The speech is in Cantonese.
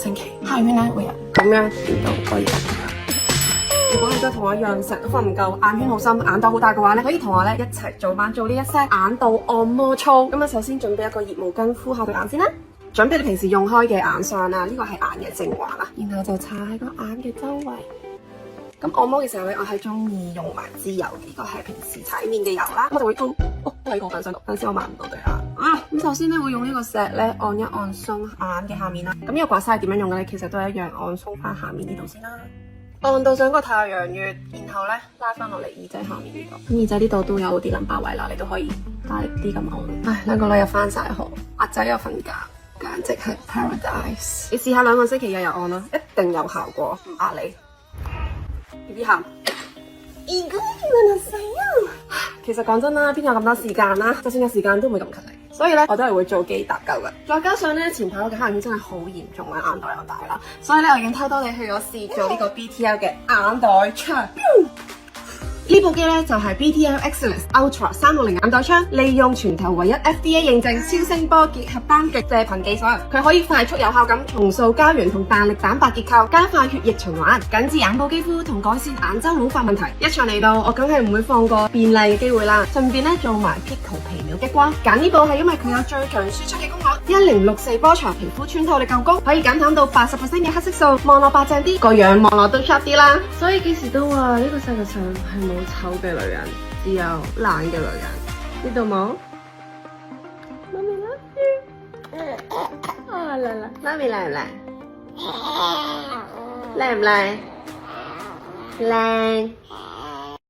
星期，下面咧會有咁樣見到個嘢。如果你都同我一樣成日都瞓唔夠，眼圈好深，眼袋好大嘅話咧，可以同我咧一齊做呢一 set 眼部按摩操。咁啊，首先準備一個熱毛巾敷下對眼先啦。準備你平時用開嘅眼霜啦，呢個係眼嘅精華啦，然後就搽喺個眼嘅周圍。咁按摩嘅時候咧，我係中意用埋支油，呢個係平時洗面嘅油啦。咁我就會都喺個粉上度，等先我抹唔到對眼。咁首先咧會用呢個石咧按一按鬆眼嘅下面啦。咁呢個刮痧係點樣用嘅咧？其實都係一樣，按鬆翻下面呢度先啦。按到上個太陽穴，然後咧拉翻落嚟耳仔下面呢度。咁耳仔呢度都有啲淋巴位啦，你都可以大力啲咁按。唉，兩個女又翻晒學，阿仔又瞓覺，簡直係 paradise。你試下2個星期日日按啦，一定有效果，唔呃你。BB 喊，其實講真啦，邊有咁多時間啦？就算有時間都唔會咁勤力，所以咧我都係會做機搭救嘅。再加上咧前排我嘅黑眼圈真係好嚴重啊，眼袋又大啦，所以咧我已經偷偷地去咗試做呢個 BTL 嘅眼袋槍。呢部機咧就係 BTL Excellence Ultra 360眼袋槍，利用全球唯一 FDA 認證超聲波結合單極射頻技術，佢可以快速有效咁重塑膠原同彈力蛋白結構，加快血液循環，緊緻眼部肌膚同改善眼周老化問題。一場嚟到，我梗係唔會放過便利嘅機會啦，順便咧做埋 Pico 皮秒激光。揀呢部係因為佢有最強輸出嘅功率，1064波長，皮膚穿透力夠高，可以減淡到80%嘅黑色素，望落白淨啲，個樣望落都 sharp 啲啦。所以幾時都話呢個世界上係冇醜嘅女人，只有懶嘅女人，知道冇？媽咪 love you。啊嚟啦，媽咪靚唔靚？靚唔靚？靚。